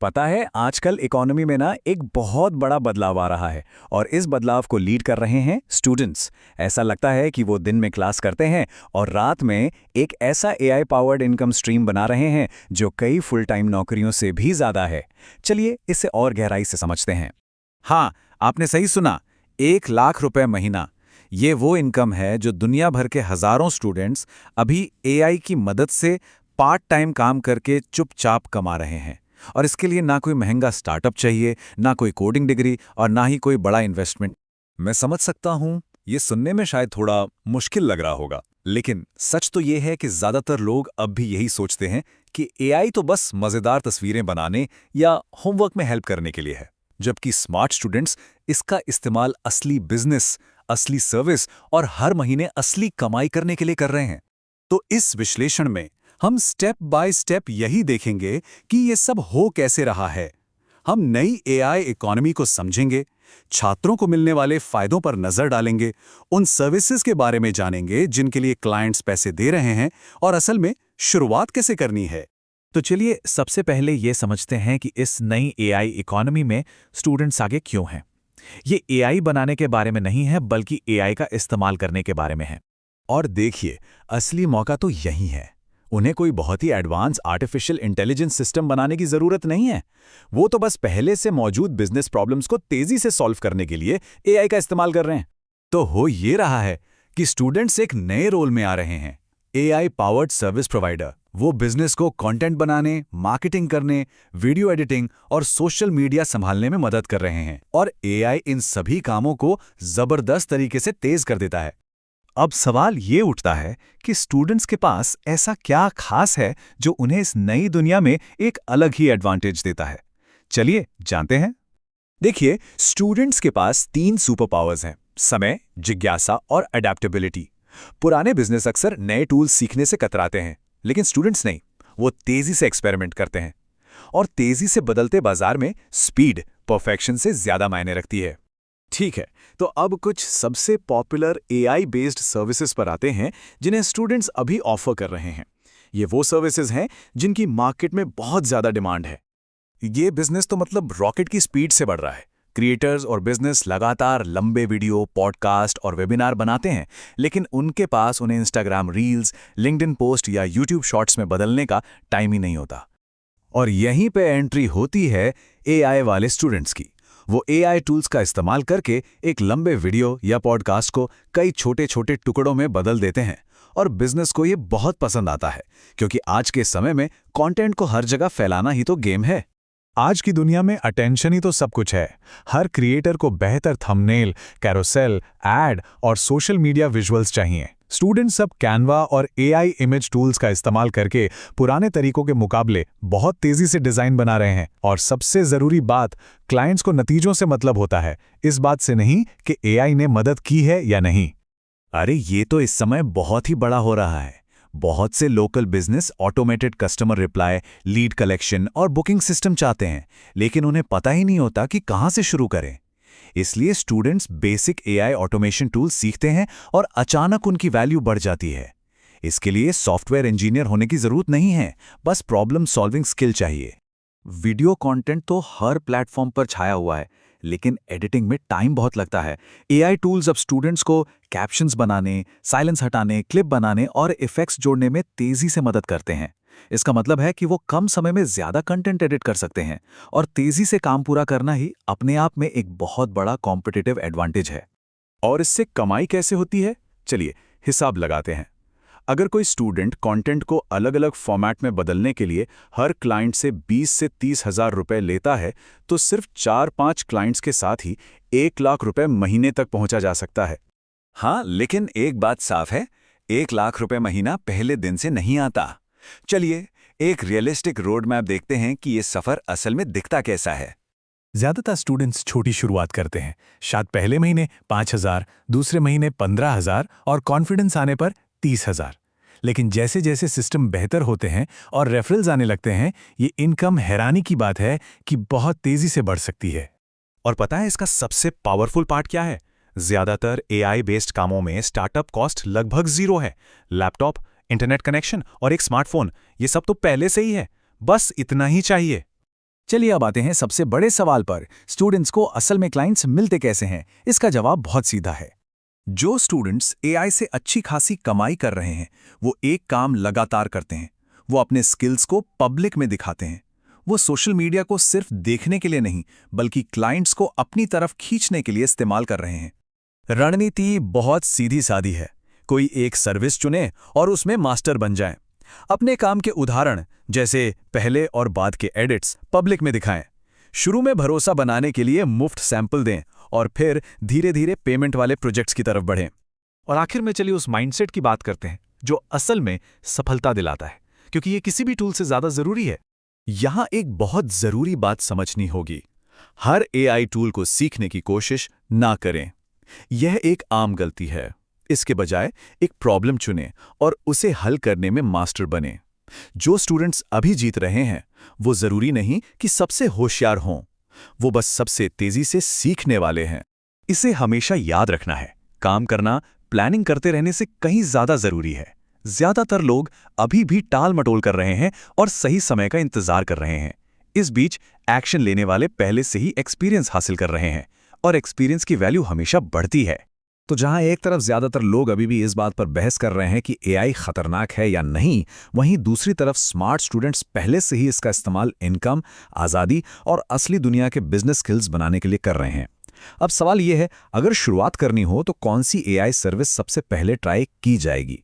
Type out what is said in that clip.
पता है आजकल इकोनॉमी में ना एक बहुत बड़ा बदलाव आ रहा है और इस बदलाव को लीड कर रहे हैं स्टूडेंट्स। ऐसा लगता है कि वो दिन में क्लास करते हैं और रात में एक ऐसा एआई पावर्ड इनकम स्ट्रीम बना रहे हैं जो कई फुल टाइम नौकरियों से भी ज्यादा है। चलिए इसे और गहराई से समझते हैं। हाँ, आपने सही सुना। 1 लाख रुपए महीना। ये वो इनकम है जो दुनिया भर के हजारों स्टूडेंट्स अभी एआई की मदद से पार्ट टाइम काम करके चुपचाप कमा रहे हैं। और इसके लिए ना कोई महंगा स्टार्टअप चाहिए, ना कोई कोडिंग डिग्री और ना ही कोई बड़ा इन्वेस्टमेंट। मैं समझ सकता हूँ, ये सुनने में शायद थोड़ा मुश्किल लग रहा होगा, लेकिन सच तो ये है कि ज्यादातर लोग अब भी यही सोचते हैं कि एआई तो बस मजेदार तस्वीरें बनाने या होमवर्क में हेल्प करने के लिए है, जबकि स्मार्ट स्टूडेंट्स इसका इस्तेमाल असली बिजनेस, असली सर्विस और हर महीने असली कमाई करने के लिए कर रहे हैं। तो इस विश्लेषण में हम स्टेप बाय स्टेप यही देखेंगे कि ये सब हो कैसे रहा है। हम नई एआई इकोनॉमी को समझेंगे, छात्रों को मिलने वाले फायदों पर नजर डालेंगे, उन सर्विसेज के बारे में जानेंगे जिनके लिए क्लाइंट्स पैसे दे रहे हैं और असल में शुरुआत कैसे करनी है। तो चलिए सबसे पहले ये समझते हैं कि इस नई एआई इकोनॉमी में स्टूडेंट्स आगे क्यों हैं। ये एआई बनाने के बारे में नहीं है बल्कि एआई का इस्तेमाल करने के बारे में है। और देखिए, असली मौका तो यही है। उन्हें कोई बहुत ही एडवांस आर्टिफिशियल इंटेलिजेंस सिस्टम बनाने की जरूरत नहीं है। वो तो बस पहले से मौजूद बिजनेस प्रॉब्लम्स को तेजी से सॉल्व करने के लिए एआई का इस्तेमाल कर रहे हैं। तो हो ये रहा है कि स्टूडेंट्स एक नए रोल में आ रहे हैं, एआई पावर्ड सर्विस प्रोवाइडर। वो बिजनेस को कंटेंट बनाने, मार्केटिंग करने, वीडियो एडिटिंग और सोशल मीडिया संभालने में मदद कर रहे हैं। और एआई इन सभी कामों को जबरदस्त तरीके से तेज कर देता है। अब सवाल ये उठता है कि स्टूडेंट्स के पास ऐसा क्या खास है जो उन्हें इस नई दुनिया में एक अलग ही एडवांटेज देता है। चलिए जानते हैं। देखिए, स्टूडेंट्स के पास 3 सुपर पावर्स हैं: समय, जिज्ञासा और अडेप्टेबिलिटी। पुराने बिजनेस अक्सर नए टूल्स सीखने से कतराते हैं, लेकिन स्टूडेंट्स नहीं। वो तेजी से एक्सपेरिमेंट करते हैं और तेजी से बदलते बाजार में स्पीड परफेक्शन से ज्यादा मायने रखती है। ठीक है, तो अब कुछ सबसे पॉपुलर एआई बेस्ड सर्विसेज पर आते हैं जिन्हें स्टूडेंट्स अभी ऑफर कर रहे हैं। ये वो सर्विसेज हैं जिनकी मार्केट में बहुत ज्यादा डिमांड है। ये बिजनेस तो मतलब रॉकेट की स्पीड से बढ़ रहा है। क्रिएटर्स और बिजनेस लगातार लंबे वीडियो, पॉडकास्ट और वेबिनार बनाते हैं, लेकिन उनके पास उन्हें इंस्टाग्राम रील्स, लिंक्डइन पोस्ट या यूट्यूब शॉर्ट्स में बदलने का टाइम ही नहीं होता। और यहीं पे एंट्री होती है एआई वाले स्टूडेंट्स की। वो एआई टूल्स का इस्तेमाल करके एक लंबे वीडियो या पॉडकास्ट को कई छोटे छोटे टुकड़ों में बदल देते हैं। और बिजनेस को ये बहुत पसंद आता है, क्योंकि आज के समय में कंटेंट को हर जगह फैलाना ही तो गेम है। आज की दुनिया में अटेंशन ही तो सब कुछ है। हर क्रिएटर को बेहतर थंबनेल, कैरोसेल, एड और सोशल मीडिया विजुअल्स चाहिए। स्टूडेंट्स अब कैनवा और एआई इमेज टूल्स का इस्तेमाल करके पुराने तरीकों के मुकाबले बहुत तेजी से डिजाइन बना रहे हैं। और सबसे जरूरी बात, क्लाइंट्स को नतीजों से मतलब होता है, इस बात से नहीं कि एआई ने मदद की है या नहीं। अरे ये तो इस समय बहुत ही बड़ा हो रहा है। बहुत से local business automated customer reply, lead collection और बुकिंग सिस्टम चाहते हैं, लेकिन उन्हें पता ही नहीं होता कि कहां से शुरू करें। इसलिए students basic AI automation tool सीखते हैं और अचानक उनकी वैल्यू बढ़ जाती है। इसके लिए सॉफ्टवेयर इंजीनियर होने की जरूरत नहीं है, बस प्रॉब्लम सॉल्विंग स्किल चाहिए। वीडियो कंटेंट तो हर प्लेटफॉर्म पर छाया हुआ है, लेकिन एडिटिंग में टाइम बहुत लगता है। एआई टूल्स अब स्टूडेंट्स को कैप्शंस बनाने, साइलेंस हटाने, क्लिप बनाने और इफेक्ट्स जोड़ने में तेजी से मदद करते हैं। इसका मतलब है कि वो कम समय में ज्यादा कंटेंट एडिट कर सकते हैं और तेजी से काम पूरा करना ही अपने आप में एक बहुत बड़ा कॉम्पिटिटिव एडवांटेज है। और इससे कमाई कैसे होती है, चलिए हिसाब लगाते हैं। अगर कोई स्टूडेंट कंटेंट को अलग अलग फॉर्मेट में बदलने के लिए हर क्लाइंट से 20 से 30 हजार रुपए लेता है, तो सिर्फ 4-5 क्लाइंट्स के साथ ही 1 लाख रुपए महीने तक पहुंचा जा सकता है। हाँ, लेकिन एक बात साफ है, 1 लाख रुपए महीना पहले दिन से नहीं आता। चलिए एक रियलिस्टिक रोड मैप देखते हैं कि ये सफर असल में दिखता कैसा है। ज्यादातर स्टूडेंट्स छोटी शुरुआत करते हैं, शायद पहले महीने 5,000, दूसरे महीने 15,000 और कॉन्फिडेंस आने पर 30,000। लेकिन जैसे जैसे सिस्टम बेहतर होते हैं और रेफरल्स आने लगते हैं, ये इनकम हैरानी की बात है कि बहुत तेजी से बढ़ सकती है। और पता है इसका सबसे पावरफुल पार्ट क्या है? ज्यादातर एआई बेस्ड कामों में स्टार्टअप कॉस्ट लगभग 0 है। लैपटॉप, इंटरनेट कनेक्शन और एक स्मार्टफोन, ये सब तो पहले से ही है, बस इतना ही चाहिए। चलिए अब आते हैं सबसे बड़े सवाल पर, स्टूडेंट्स को असल में क्लाइंट्स मिलते कैसे हैं। इसका जवाब बहुत सीधा है। जो स्टूडेंट्स एआई से अच्छी खासी कमाई कर रहे हैं, वो एक काम लगातार करते हैं। वो अपने स्किल्स को पब्लिक में दिखाते हैं। वो सोशल मीडिया को सिर्फ देखने के लिए नहीं, बल्कि क्लाइंट्स को अपनी तरफ खींचने के लिए इस्तेमाल कर रहे हैं। रणनीति बहुत सीधी सादी है। कोई एक सर्विस चुने और उसमें मास्टर बन जाएं। अपने काम के उदाहरण, जैसे पहले और बाद के एडिट्स, पब्लिक में दिखाएं। शुरू में भरोसा बनाने के लिए मुफ्त सैंपल दें और फिर धीरे धीरे पेमेंट वाले प्रोजेक्ट्स की तरफ बढ़ें। और आखिर में चलिए उस माइंडसेट की बात करते हैं जो असल में सफलता दिलाता है, क्योंकि ये किसी भी टूल से ज्यादा जरूरी है। यहां एक बहुत जरूरी बात समझनी होगी। हर एआई टूल को सीखने की कोशिश ना करें। यह एक आम गलती है। इसके बजाय एक प्रॉब्लम चुनें और उसे हल करने में मास्टर बनें। जो स्टूडेंट्स अभी जीत रहे हैं, वो जरूरी नहीं कि सबसे होशियार हों। वो बस सबसे तेजी से सीखने वाले हैं। इसे हमेशा याद रखना है, काम करना प्लानिंग करते रहने से कहीं ज्यादा जरूरी है। ज्यादातर लोग अभी भी टाल मटोल कर रहे हैं और सही समय का इंतजार कर रहे हैं। इस बीच एक्शन लेने वाले पहले से ही एक्सपीरियंस हासिल कर रहे हैं और एक्सपीरियंस की वैल्यू हमेशा बढ़ती है। तो जहां एक तरफ ज्यादातर लोग अभी भी इस बात पर बहस कर रहे हैं कि एआई खतरनाक है या नहीं, वहीं दूसरी तरफ स्मार्ट स्टूडेंट्स पहले से ही इसका इस्तेमाल इनकम, आज़ादी और असली दुनिया के बिजनेस स्किल्स बनाने के लिए कर रहे हैं। अब सवाल यह है, अगर शुरुआत करनी हो तो कौन सी एआई सर्विस सबसे पहले ट्राई की जाएगी?